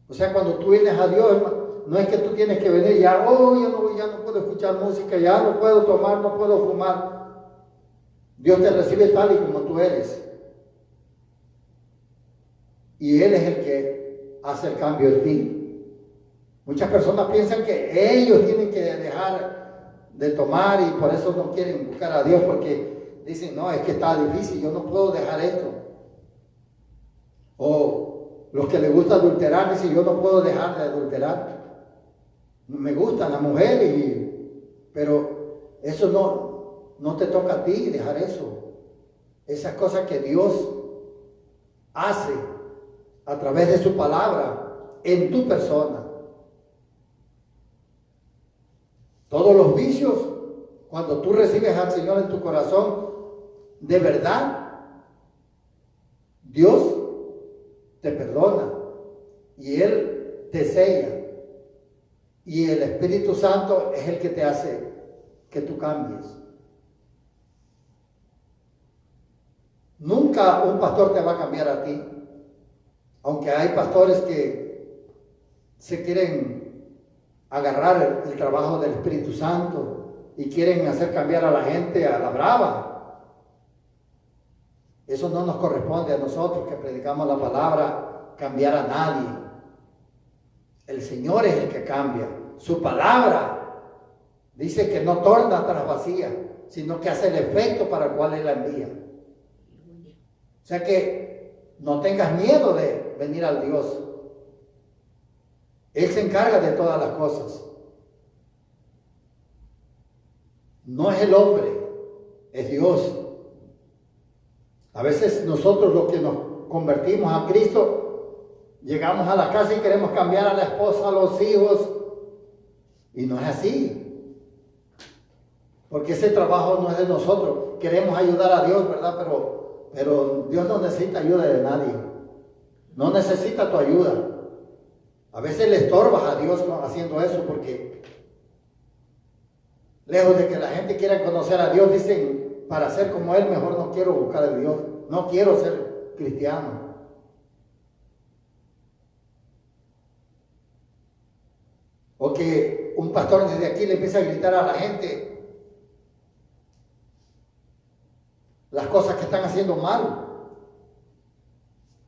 A: O sea, cuando tú vienes a Dios, no es que tú tienes que venir ya, ya no puedo escuchar música, ya no puedo tomar, no puedo fumar. Dios te recibe tal y como tú eres. Y Él es el que hace el cambio en ti. Muchas personas piensan que ellos tienen que dejar de tomar y por eso no quieren buscar a Dios, porque dicen, no, es que está difícil, yo no puedo dejar esto. O los que les gusta adulterar dicen, yo no puedo dejar de adulterar. Me gustan las mujeres, pero eso no te toca a ti dejar eso. Esas cosas que Dios hace a través de su palabra en tu persona. Todos los vicios, cuando tú recibes al Señor en tu corazón, de verdad, Dios te perdona y Él te sella. Y el Espíritu Santo es el que te hace que tú cambies. Nunca un pastor te va a cambiar a ti. Aunque hay pastores que se quieren agarrar el trabajo del Espíritu Santo y quieren hacer cambiar a la gente a la brava. Eso no nos corresponde a nosotros que predicamos la palabra, cambiar a nadie. El Señor es el que cambia. Su palabra dice que no torna atrás vacía, sino que hace el efecto para el cual Él la envía. O sea que no tengas miedo de venir al Dios. Él se encarga de todas las cosas. No es el hombre, es Dios. A veces nosotros los que nos convertimos a Cristo, llegamos a la casa y queremos cambiar a la esposa, a los hijos, y no es así. Porque ese trabajo no es de nosotros. Queremos ayudar a Dios, ¿verdad? Pero Dios no necesita ayuda de nadie. No necesita tu ayuda. A veces le estorbas a Dios haciendo eso porque lejos de que la gente quiera conocer a Dios, dicen, para ser como Él, mejor no quiero buscar a Dios. No quiero ser cristiano. O que un pastor desde aquí le empieza a gritar a la gente, las cosas que están haciendo mal,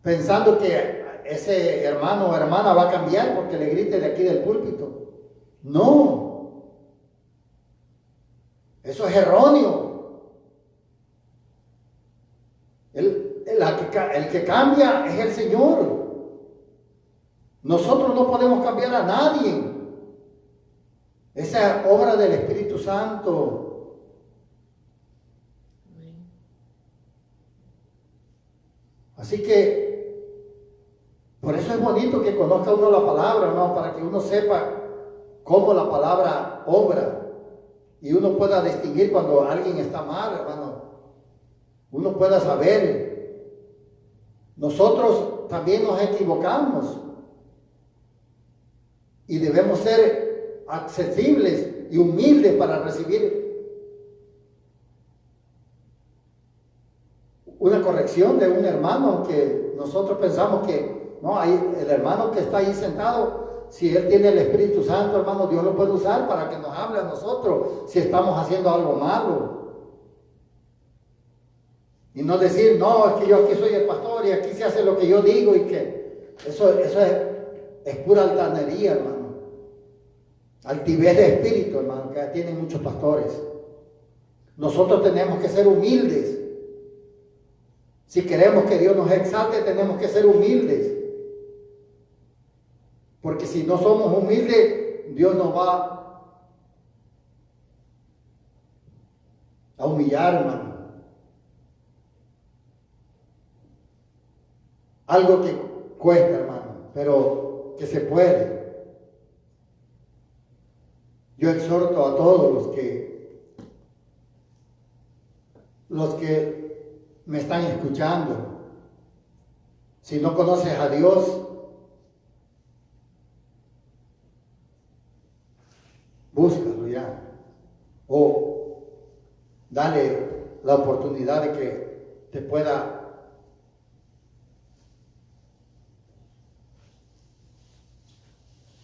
A: pensando que ese hermano o hermana va a cambiar porque le grite de aquí del púlpito. No, eso es erróneo. El que cambia es el Señor. Nosotros no podemos cambiar a nadie. Esa es obra del Espíritu Santo. Así que, por eso es bonito que conozca uno la palabra, ¿no? Para que uno sepa cómo la palabra obra y uno pueda distinguir cuando alguien está mal, hermano. Uno pueda saber. Nosotros también nos equivocamos y debemos ser accesibles y humildes para recibir una corrección de un hermano, que nosotros pensamos que no, hay el hermano que está ahí sentado, si él tiene el Espíritu Santo, hermano, Dios lo puede usar para que nos hable a nosotros si estamos haciendo algo malo. Y no decir, no, es que yo aquí soy el pastor y aquí se hace lo que yo digo, y que eso es pura altanería, hermano. Altivez de espíritu, hermano, que tienen muchos pastores. Nosotros tenemos que ser humildes. Si queremos que Dios nos exalte, tenemos que ser humildes. Porque si no somos humildes, Dios nos va a humillar, hermano. Algo que cuesta, hermano, pero que se puede. Yo exhorto a todos los que me están escuchando. Si no conoces a Dios, búscalo ya. O dale la oportunidad de que te pueda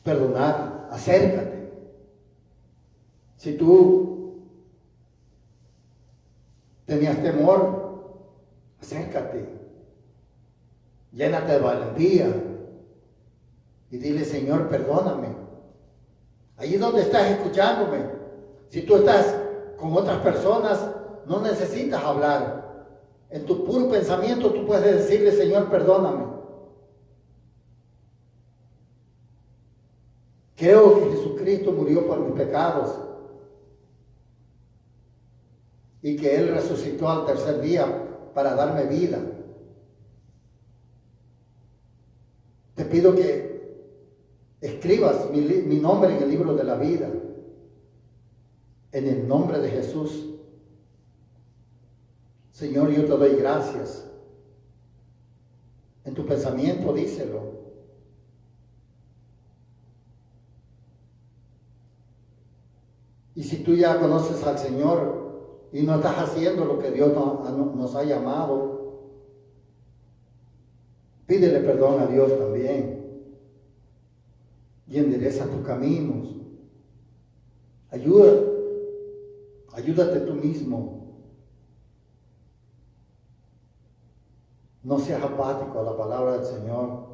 A: perdonar. Acércate. Si tú tenías temor, acércate. Llénate de valentía y dile, Señor, perdóname. Allí donde estás escuchándome, si tú estás con otras personas, no necesitas hablar. En tu puro pensamiento tú puedes decirle, Señor, perdóname. Creo que Jesucristo murió por mis pecados y que Él resucitó al tercer día para darme vida. Te pido que escribas mi nombre en el libro de la vida, en el nombre de Jesús. Señor, yo te doy gracias. En tu pensamiento díselo. Y si tú ya conoces al Señor y no estás haciendo lo que Dios nos ha llamado, pídele perdón a Dios también y endereza tus caminos. Ayúdate tú mismo. No seas apático a la palabra del Señor.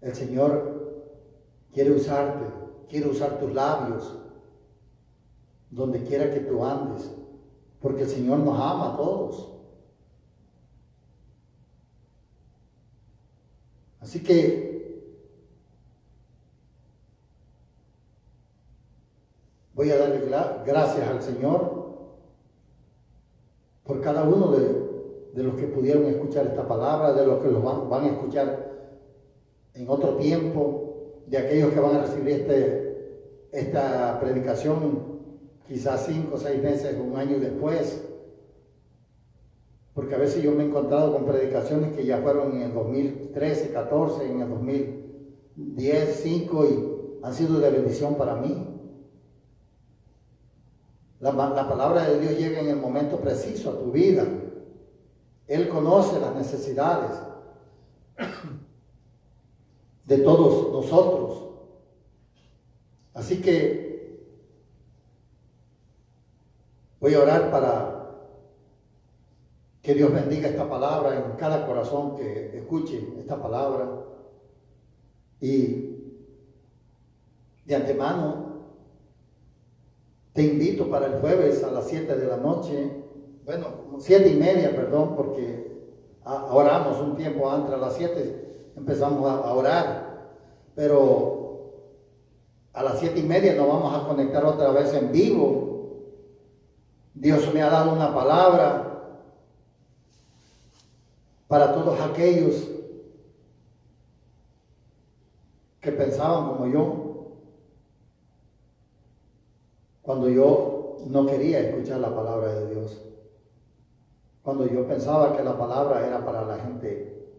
A: El Señor quiere usarte, quiere usar tus labios donde quiera que tú andes, porque el Señor nos ama a todos. Así que voy a darle gracias al Señor por cada uno de los que pudieron escuchar esta palabra, de los que los van a escuchar en otro tiempo, de aquellos que van a recibir esta predicación quizás 5 o 6 meses o un año después. Porque a veces yo me he encontrado con predicaciones que ya fueron en el 2013, 14, en el 2010, 5 y han sido de bendición para mí. La palabra de Dios llega en el momento preciso a tu vida. Él conoce las necesidades de todos nosotros. Así que voy a orar para Que Dios bendiga esta palabra en cada corazón que escuche esta palabra. Y de antemano te invito para el jueves a las 7 de la noche, bueno, 7:30, perdón, porque oramos un tiempo antes, a las 7 empezamos a orar, pero a las 7:30 nos vamos a conectar otra vez en vivo. Dios me ha dado una palabra para todos aquellos que pensaban como yo, cuando yo no quería escuchar la palabra de Dios, cuando yo pensaba que la palabra era para la gente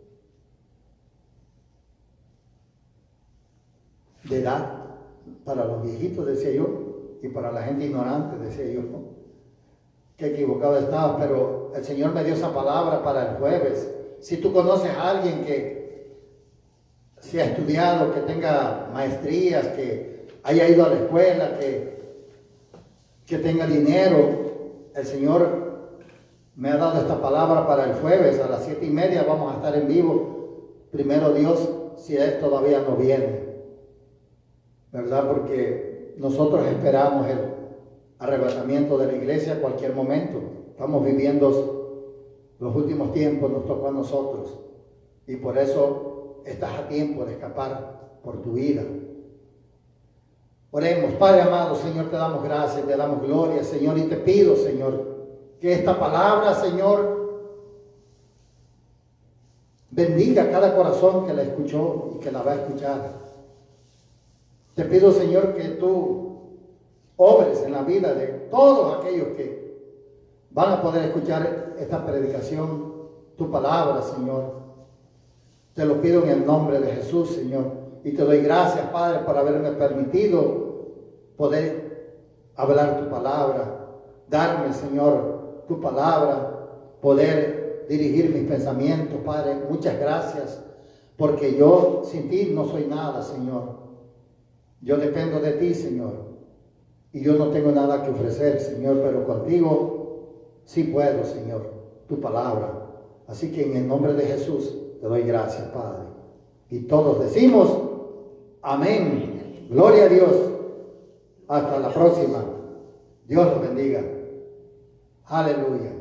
A: de edad, para los viejitos, decía yo, y para la gente ignorante, decía yo, ¿no? Qué equivocado estaba, pero el Señor me dio esa palabra para el jueves. Si tú conoces a alguien que se ha estudiado, que tenga maestrías, que haya ido a la escuela, que tenga dinero, el Señor me ha dado esta palabra para el jueves a las 7:30. Vamos a estar en vivo. Primero Dios, si Él todavía no viene, ¿verdad? Porque nosotros esperamos el arrebatamiento de la iglesia a cualquier momento. Estamos viviendo los últimos tiempos, nos tocó a nosotros, y por eso estás a tiempo de escapar por tu vida. Oremos. Padre amado, Señor, te damos gracias, te damos gloria, Señor, y te pido, Señor, que esta palabra, Señor, bendiga a cada corazón que la escuchó y que la va a escuchar. Te pido, Señor, que tú obres en la vida de todos aquellos que van a poder escuchar esta predicación, tu palabra, Señor. Te lo pido en el nombre de Jesús, Señor. Y te doy gracias, Padre, por haberme permitido poder hablar tu palabra. Darme, Señor, tu palabra. Poder dirigir mis pensamientos, Padre. Muchas gracias. Porque yo sin ti no soy nada, Señor. Yo dependo de ti, Señor. Y yo no tengo nada que ofrecer, Señor, pero contigo sí puedo, Señor, tu palabra. Así que en el nombre de Jesús te doy gracias, Padre. Y todos decimos, amén. Gloria a Dios. Hasta la próxima. Dios los bendiga. Aleluya.